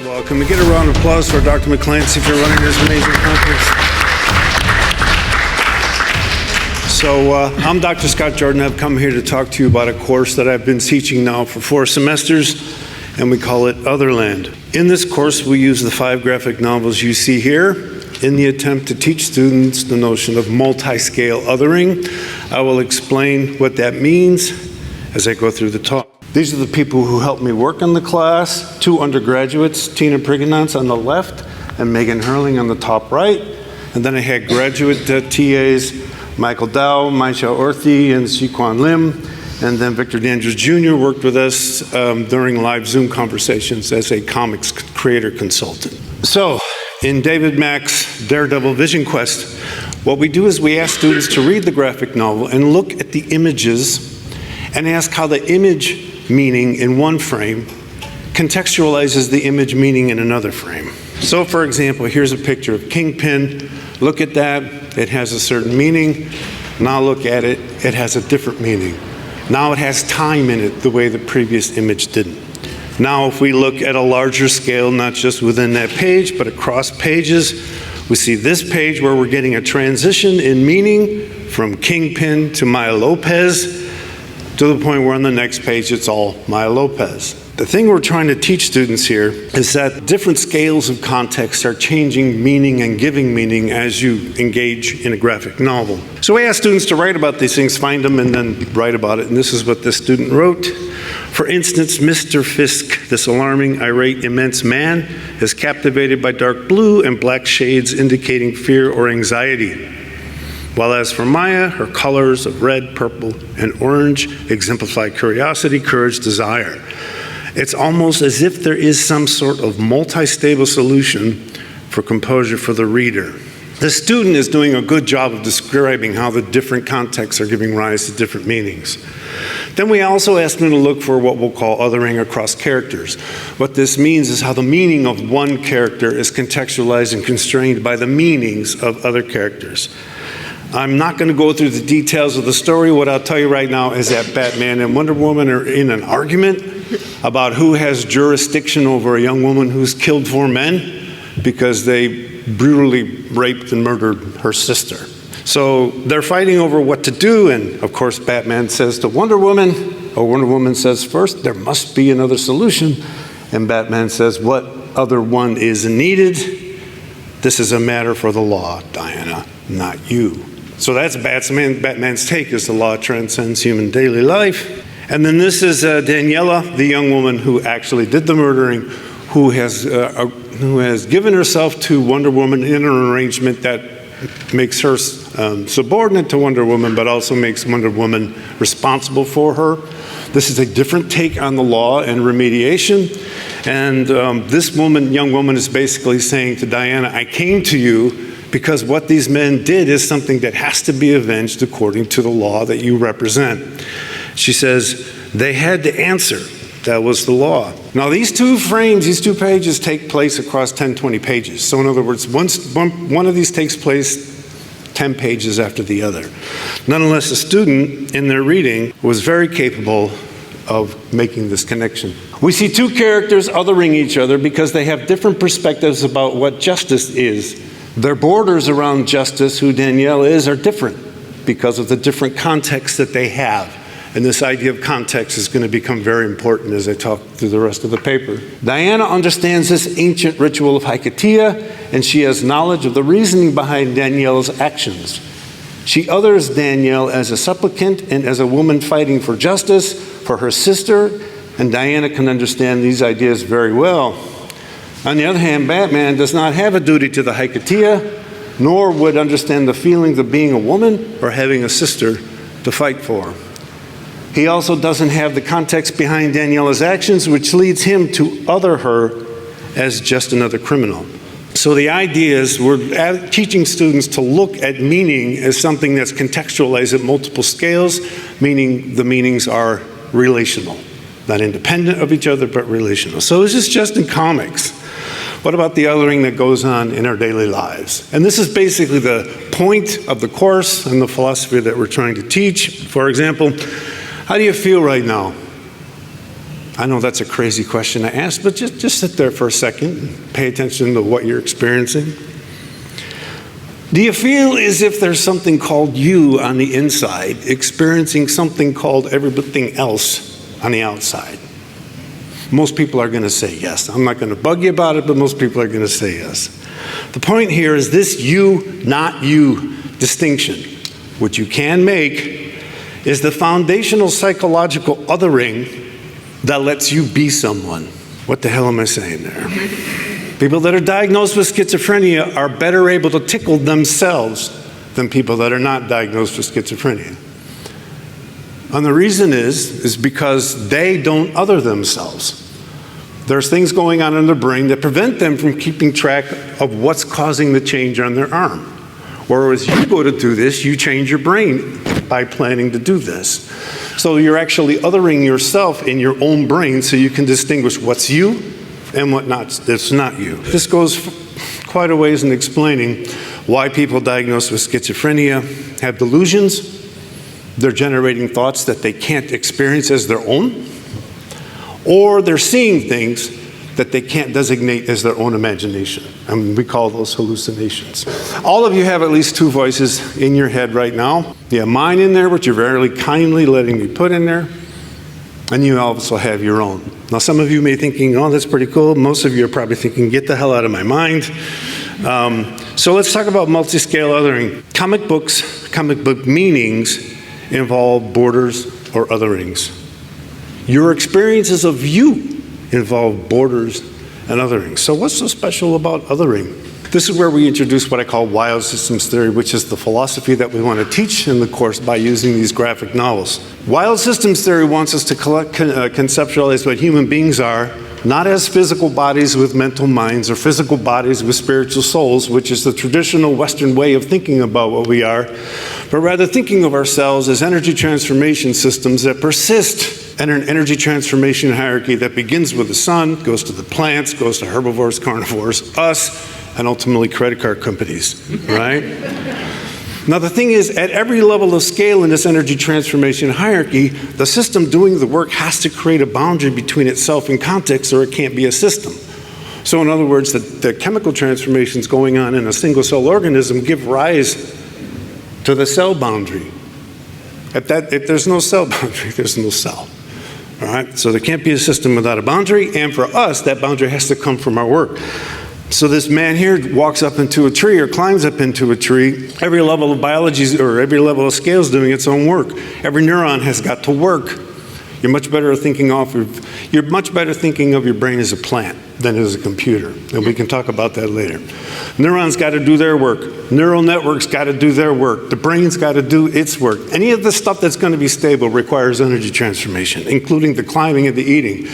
Well, can we get a round of applause for Dr. McClancy for running this amazing conference? So I'm Dr. Scott Jordan. I've come here to talk to you about a course that I've been teaching now for 4 semesters, and we call it Otherland. In this course, we use the 5 graphic novels you see here in the attempt to teach students the notion of multi-scale othering. I will explain what that means as I go through the talk. These are the people who helped me work on the class, 2 undergraduates, Tina Prizginatas on the left and Megan Herling on the top right. And then I had graduate TAs, Michael Dow, Maisha Orthy, and Quan Lim. And then Victor Dandridge Jr. worked with us during live Zoom conversations as a comics creator consultant. So, in David Mack's Daredevil Vision Quest, what we do is we ask students to read the graphic novel and look at the images and ask how the image meaning in one frame contextualizes the image meaning in another frame. So for example, here's a picture of Kingpin. Look at that, it has a certain meaning. Now look at it, it has a different meaning. Now it has time in it the way the previous image didn't. Now if we look at a larger scale, not just within that page, but across pages, we see this page where we're getting a transition in meaning from Kingpin to Maya Lopez, to the point where on the next page it's all Maya Lopez. The thing we're trying to teach students here is that different scales of context are changing meaning and giving meaning as you engage in a graphic novel. So we ask students to write about these things, find them, and then write about it. And this is what this student wrote. For instance, Mr. Fisk, this alarming, irate, immense man, is captivated by dark blue and black shades indicating fear or anxiety. While as for Maya, her colors of red, purple, and orange exemplify curiosity, courage, desire. It's almost as if there is some sort of multi-stable solution for composure for the reader. The student is doing a good job of describing how the different contexts are giving rise to different meanings. Then we also ask them to look for what we'll call othering across characters. What this means is how the meaning of one character is contextualized and constrained by the meanings of other characters. I'm not going to go through the details of the story. What I'll tell you right now is that Batman and Wonder Woman are in an argument about who has jurisdiction over a young woman who's killed 4 men because they brutally raped and murdered her sister. So they're fighting over what to do, and of course Batman says to Wonder Woman, or Wonder Woman says first, there must be another solution, and Batman says, what other one is needed? This is a matter for the law, Diana, not you. So that's Batman's take, is the law transcends human daily life. And then this is Daniela, the young woman who actually did the murdering, who has given herself to Wonder Woman in an arrangement that makes her subordinate to Wonder Woman, but also makes Wonder Woman responsible for her. This is a different take on the law and remediation. And this young woman is basically saying to Diana, I came to you because what these men did is something that has to be avenged according to the law that you represent. She says, they had to answer. That was the law. Now these 2 frames, these 2 pages take place across 10, 20 pages. So in other words, one of these takes place 10 pages after the other. Nonetheless, the student in their reading was very capable of making this connection. We see 2 characters othering each other because they have different perspectives about what justice is. Their borders around justice, who Danielle is, are different because of the different contexts that they have. And this idea of context is going to become very important as I talk through the rest of the paper. Diana understands this ancient ritual of Hikatia, and she has knowledge of the reasoning behind Danielle's actions. She others Danielle as a supplicant and as a woman fighting for justice for her sister, and Diana can understand these ideas very well. On the other hand, Batman does not have a duty to the Hikatia, nor would understand the feelings of being a woman or having a sister to fight for. He also doesn't have the context behind Daniela's actions, which leads him to other her as just another criminal. So the idea is we're teaching students to look at meaning as something that's contextualized at multiple scales, meaning the meanings are relational, not independent of each other, but relational. So this is just in comics. What about the othering that goes on in our daily lives? And this is basically the point of the course and the philosophy that we're trying to teach. For example, how do you feel right now? I know that's a crazy question to ask, but just sit there for a second and pay attention to what you're experiencing. Do you feel as if there's something called you on the inside, experiencing something called everything else on the outside? Most people are going to say yes. I'm not going to bug you about it, but most people are going to say yes. The point here is this you, not you distinction, which you can make, is the foundational psychological othering that lets you be someone. What the hell am I saying there? People that are diagnosed with schizophrenia are better able to tickle themselves than people that are not diagnosed with schizophrenia. And the reason is because they don't other themselves. There's things going on in their brain that prevent them from keeping track of what's causing the change on their arm. Whereas you go to do this, you change your brain by planning to do this. So you're actually othering yourself in your own brain so you can distinguish what's you and what that's not you. This goes quite a ways in explaining why people diagnosed with schizophrenia have delusions. They're generating thoughts that they can't experience as their own, or they're seeing things that they can't designate as their own imagination. And we call those hallucinations. All of you have at least two voices in your head right now. You have mine in there, which you're very kindly letting me put in there. And you also have your own. Now, some of you may be thinking, oh, that's pretty cool. Most of you are probably thinking, get the hell out of my mind. So let's talk about multi-scale othering. Comic book meanings involve borders or otherings. Your experiences of you involve borders and othering. So what's so special about othering? This is where we introduce what I call wild systems theory, which is the philosophy that we want to teach in the course by using these graphic novels. Wild systems theory wants us to conceptualize what human beings are, not as physical bodies with mental minds or physical bodies with spiritual souls, which is the traditional Western way of thinking about what we are, but rather thinking of ourselves as energy transformation systems that persist in an energy transformation hierarchy that begins with the sun, goes to the plants, goes to herbivores, carnivores, us, and ultimately credit card companies, right? Now the thing is, at every level of scale in this energy transformation hierarchy, the system doing the work has to create a boundary between itself and context, or it can't be a system. So in other words, the chemical transformations going on in a single cell organism give rise to the cell boundary. If there's no cell boundary, there's no cell. All right, so there can't be a system without a boundary, and for us, that boundary has to come from our work. So this man here walks up into a tree or climbs up into a tree. Every level of biology or every level of scale is doing its own work. Every neuron has got to work. You're much better thinking of your brain as a plant than as a computer, and we can talk about that later. Neurons got to do their work. Neural networks got to do their work. The brain's got to do its work. Any of the stuff that's going to be stable requires energy transformation, including the climbing and the eating.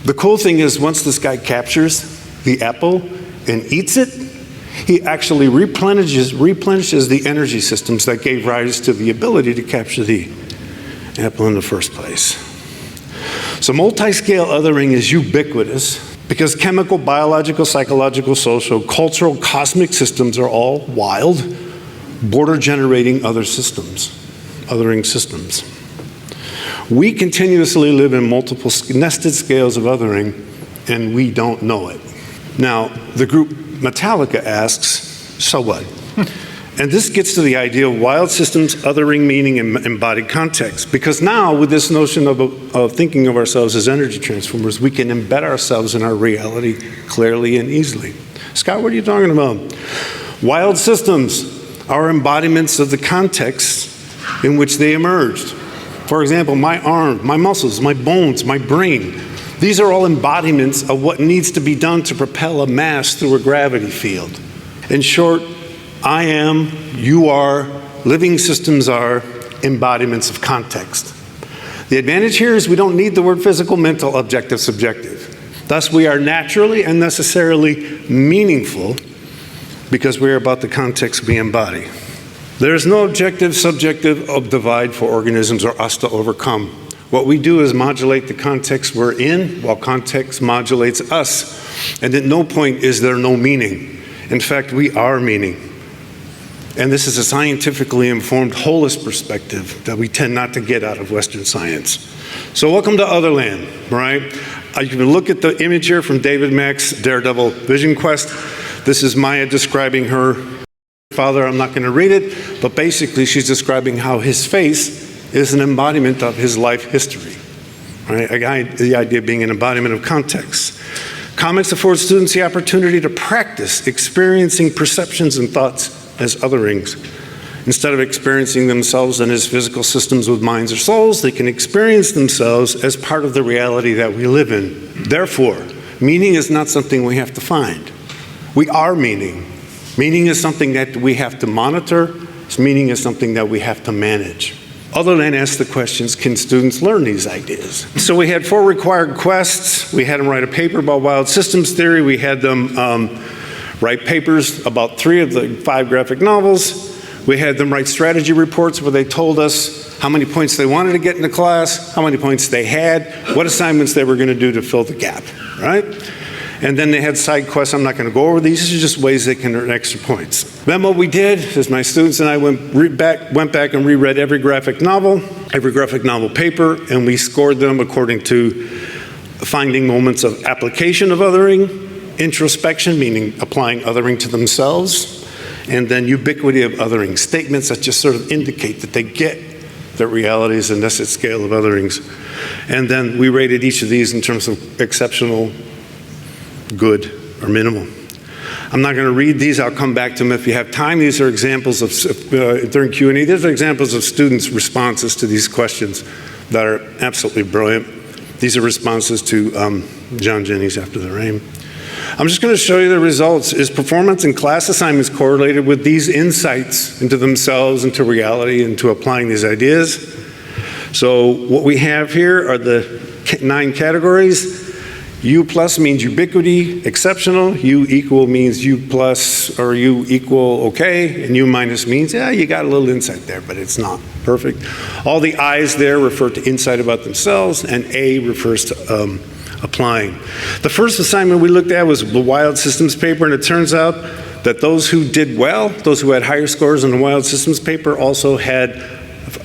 The cool thing is, once this guy captures the apple and eats it, he actually replenishes the energy systems that gave rise to the ability to capture the apple in the first place. So multi-scale othering is ubiquitous because chemical, biological, psychological, social, cultural, cosmic systems are all wild, border-generating othering systems. We continuously live in multiple nested scales of othering, and we don't know it. Now, the group Metallica asks, so what? And this gets to the idea of wild systems, othering, meaning, and embodied context. Because now, with this notion of thinking of ourselves as energy transformers, we can embed ourselves in our reality clearly and easily. Scott, what are you talking about? Wild systems are embodiments of the context in which they emerged. For example, my arm, my muscles, my bones, my brain. These are all embodiments of what needs to be done to propel a mass through a gravity field. In short, I am, you are, living systems are embodiments of context. The advantage here is we don't need the word physical, mental, objective, subjective. Thus, we are naturally and necessarily meaningful because we are about the context we embody. There is no objective, subjective divide for organisms or us to overcome. What we do is modulate the context we're in while context modulates us. And at no point is there no meaning. In fact, we are meaning. And this is a scientifically informed, holist perspective that we tend not to get out of Western science. So welcome to Otherland, right? You can look at the image here from David Mack's Daredevil Vision Quest. This is Maya describing her father. I'm not going to read it, but basically she's describing how his face is an embodiment of his life history, right? The idea being an embodiment of context. Comics afford students the opportunity to practice experiencing perceptions and thoughts as otherings. Instead of experiencing themselves and as physical systems with minds or souls, they can experience themselves as part of the reality that we live in. Therefore, meaning is not something we have to find. We are meaning. Meaning is something that we have to monitor. Meaning is something that we have to manage. Otherland asked the questions, can students learn these ideas? So we had 4 required quests. We had them write a paper about wild systems theory. We had them write papers about 3 of the 5 graphic novels. We had them write strategy reports where they told us how many points they wanted to get in the class, how many points they had, what assignments they were going to do to fill the gap, right? And then they had side quests. I'm not going to go over these. These are just ways they can earn extra points. Then what we did is my students and I went back and reread every graphic novel paper, and we scored them according to finding moments of application of othering, introspection, meaning applying othering to themselves, and then ubiquity of othering, statements that just sort of indicate that they get that reality is a necessary scale of otherings. And then we rated each of these in terms of exceptional, good, or minimal. I'm not going to read these. I'll come back to them if you have time. These are examples of, during Q&A, these are examples of students' responses to these questions that are absolutely brilliant. These are responses to John Jennings after the rain. I'm just going to show you the results. Is performance in class assignments correlated with these insights into themselves, into reality, into applying these ideas? So what we have here are the 9 categories. U plus means ubiquity, exceptional. U equal means U plus or U equal okay. And U minus means, yeah, you got a little insight there, but it's not perfect. All the I's there refer to insight about themselves, and A refers to applying. The first assignment we looked at was the wild systems paper, and it turns out that those who did well, those who had higher scores in the wild systems paper, also had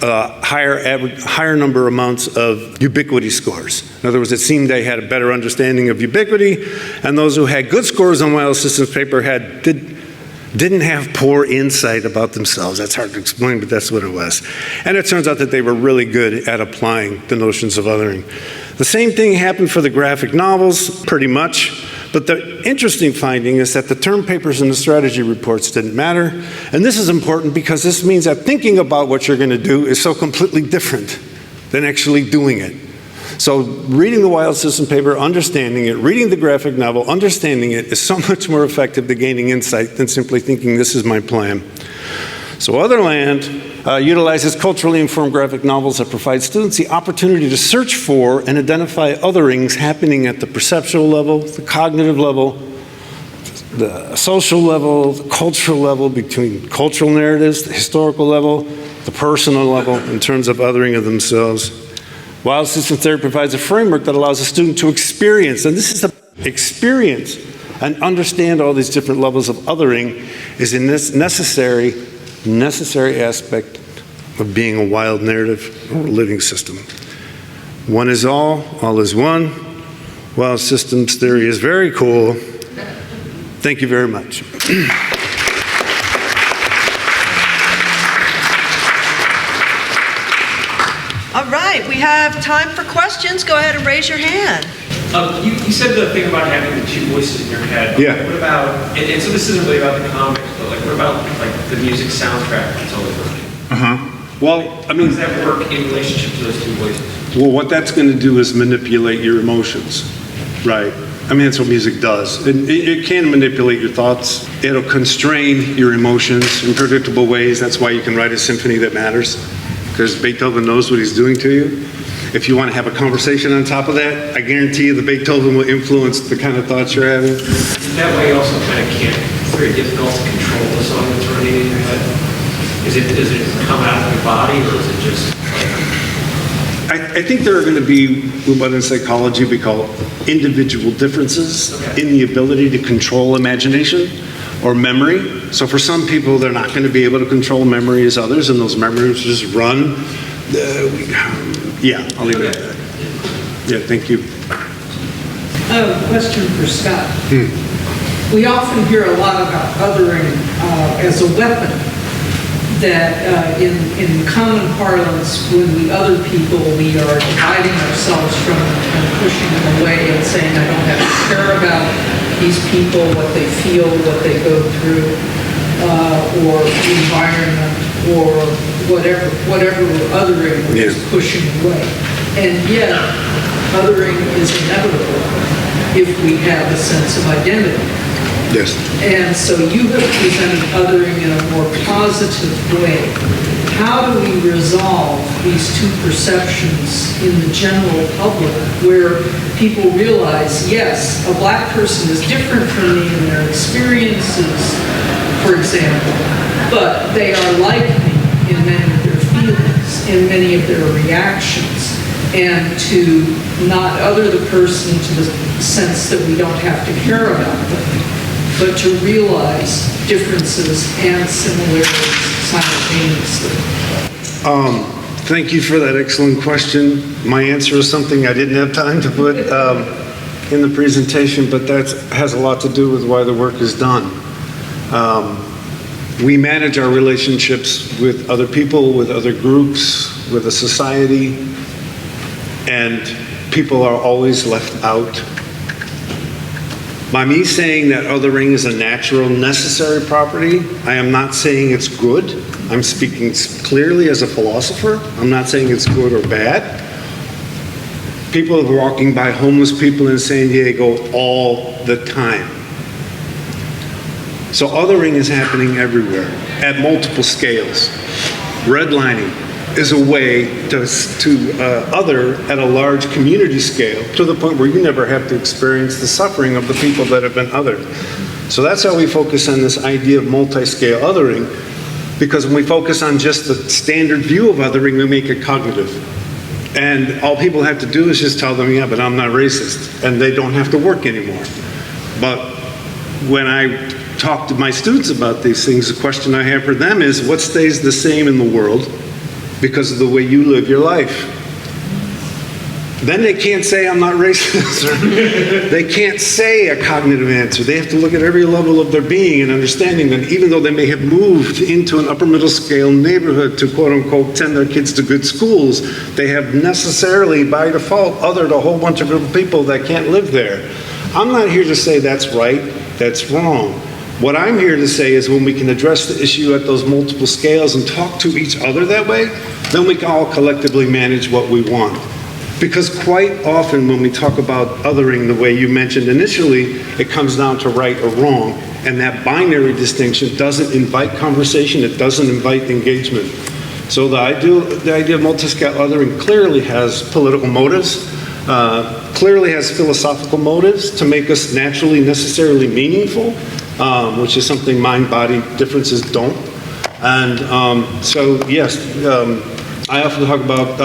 higher number amounts of ubiquity scores. In other words, it seemed they had a better understanding of ubiquity, and those who had good scores on wild systems paper didn't have poor insight about themselves. That's hard to explain, but that's what it was. And it turns out that they were really good at applying the notions of othering. The same thing happened for the graphic novels, pretty much. But the interesting finding is that the term papers and the strategy reports didn't matter. And this is important because this means that thinking about what you're going to do is so completely different than actually doing it. So reading the wild system paper, understanding it, reading the graphic novel, understanding it is so much more effective at gaining insight than simply thinking this is my plan. So Otherland utilizes culturally informed graphic novels that provide students the opportunity to search for and identify otherings happening at the perceptual level, the cognitive level, the social level, the cultural level, between cultural narratives, the historical level, the personal level, in terms of othering of themselves. Wild system theory provides a framework that allows a student to experience, and this is the experience, and understand all these different levels of othering is a necessary aspect of being a wild narrative or living system. One is all is one. Wild systems theory is very cool. Thank you very much. All right, we have time for questions. Go ahead and raise your hand. You said the thing about having the 2 voices in your head. Yeah. What about, and so this isn't really about the comics, but like what about like the music soundtrack that's always running? Well, I mean, How does that work in relationship to those 2 voices? well, what that's going to do is manipulate your emotions, right? I mean, that's what music does. It can manipulate your thoughts. It'll constrain your emotions in predictable ways. That's why you can write a symphony that matters, because Beethoven knows what he's doing to you. If you want to have a conversation on top of that, I guarantee you the Beethoven will influence the kind of thoughts you're having. That way you also kind of can't, it's very difficult to control the song that's running in your head. Does it come out of your body, or is it just like... I think there are going to be what in psychology we call individual differences in the ability to control imagination. or memory. So for some people, they're not going to be able to control memory as others, and those memories just run. Yeah, I'll leave it at that. Yeah, thank you. Question for Scott. We often hear a lot about othering as a weapon, that in common parlance, when we other people, we are dividing ourselves from them and pushing them away and saying, I don't have to care about these people, what they feel, what they go through, or the environment, or whatever we're othering, we're just pushing away. And yet, othering is inevitable if we have a sense of identity. Yes. And so you have presented othering in a more positive way. How do we resolve these two perceptions in the general public where people realize, yes, a black person is different from me in their experiences, for example, but they are like me in many of their feelings, in many of their reactions, and to not other the person to the sense that we don't have to care about them, but to realize differences and similarities simultaneously? Thank you for that excellent question. My answer is something I didn't have time to put in the presentation, but that has a lot to do with why the work is done. We manage our relationships with other people, with other groups, with a society, and people are always left out. By me saying that othering is a natural, necessary property, I am not saying it's good. I'm speaking clearly as a philosopher. I'm not saying it's good or bad. People are walking by homeless people in San Diego all the time. So othering is happening everywhere at multiple scales. Redlining is a way to other at a large community scale to the point where you never have to experience the suffering of the people that have been othered. So that's how we focus on this idea of multi-scale othering, because when we focus on just the standard view of othering, we make it cognitive. And all people have to do is just tell them, yeah, but I'm not racist, and they don't have to work anymore. But when I talk to my students about these things, the question I have for them is, what stays the same in the world because of the way you live your life? Then they can't say I'm not racist, or they can't say a cognitive answer. They have to look at every level of their being and understanding that even though they may have moved into an upper middle scale neighborhood to quote unquote send their kids to good schools, they have necessarily by default othered a whole bunch of group of people that can't live there. I'm not here to say that's right, that's wrong. What I'm here to say is when we can address the issue at those multiple scales and talk to each other that way, then we can all collectively manage what we want. Because quite often when we talk about othering the way you mentioned initially, it comes down to right or wrong, and that binary distinction doesn't invite conversation, it doesn't invite engagement. So the idea of multi-scale othering clearly has political motives, clearly has philosophical motives to make us naturally, necessarily meaningful, which is something mind-body differences don't. And so yes, I often talk about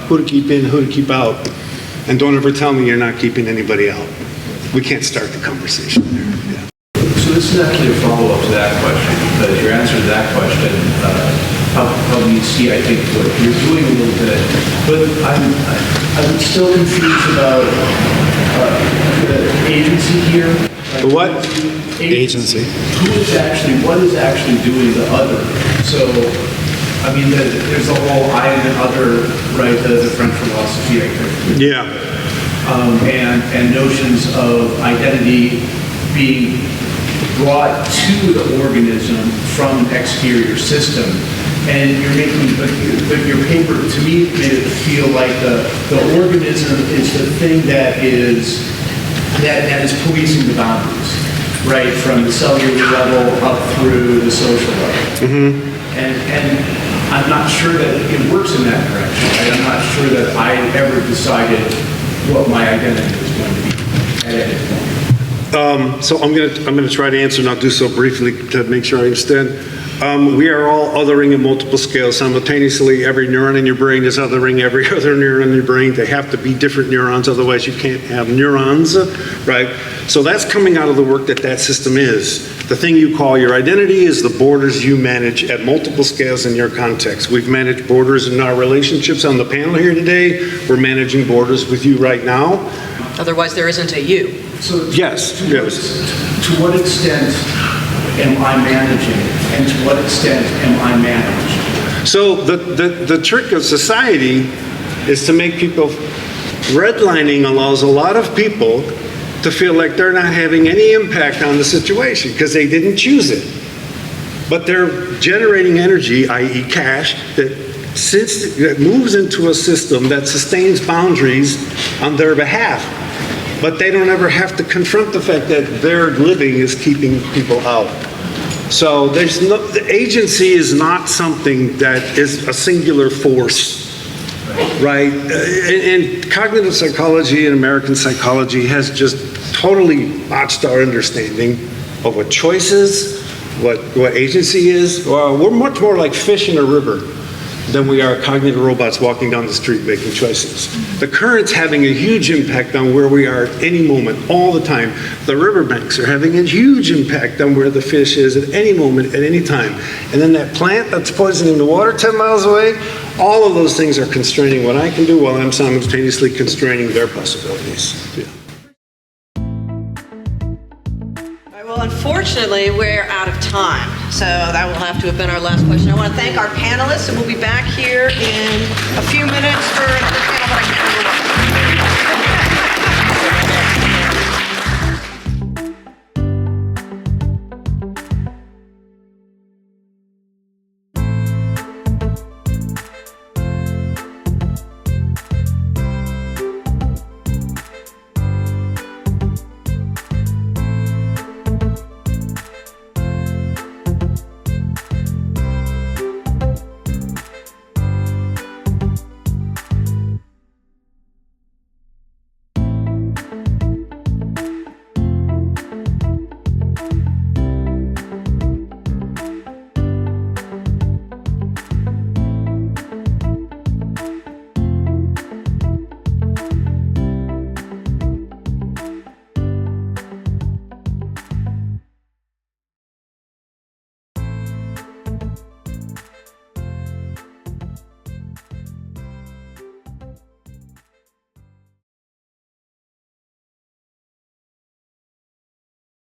who to keep in, who to keep out. And don't ever tell me you're not keeping anybody out. We can't start the conversation there. Yeah. So this is actually a follow-up to that question, because your answer to that question helped me see, I think, what you're doing a little bit. But I'm still confused about the agency here. The what? Agency. What is actually doing the other? So, I mean, there's the whole I and other, right, the French philosophy, I think. Yeah. And notions of identity being brought to the organism from an exterior system. And you're making, but your paper, to me, made it feel like the organism is the thing that is policing the boundaries, right, from the cellular level up through the social level. Mm-hmm. And I'm not sure that it works in that direction. Right? I'm not sure that I ever decided what my identity was going to be at any point. So I'm gonna try to answer, and I'll do so briefly to make sure I understand. We are all othering at multiple scales simultaneously. Every neuron in your brain is othering every other neuron in your brain. They have to be different neurons, otherwise you can't have neurons, right? So that's coming out of the work that system is. The thing you call your identity is the borders you manage at multiple scales in your context. We've managed borders in our relationships on the panel here today. We're managing borders with you right now. Otherwise, there isn't a you. So Yes. to what extent am I managing, and to what extent am I managed? So the trick of society is to make people, redlining allows a lot of people to feel like they're not having any impact on the situation because they didn't choose it. But they're generating energy, i.e. cash, that moves into a system that sustains boundaries on their behalf. But they don't ever have to confront the fact that their living is keeping people out. So the agency is not something that is a singular force, right? And cognitive psychology and American psychology has just totally botched our understanding of what choice is, what agency is. We're much more like fish in a river than we are cognitive robots walking down the street making choices. The current's having a huge impact on where we are at any moment, all the time. The riverbanks are having a huge impact on where the fish is at any moment, at any time. And then that plant that's poisoning the water 10 miles away, all of those things are constraining what I can do while I'm simultaneously constraining their possibilities. Yeah. Well, unfortunately, we're out of time, so that will have to have been our last question. I want to thank our panelists, and we'll be back here in a few minutes for another panel, but I can't remember what.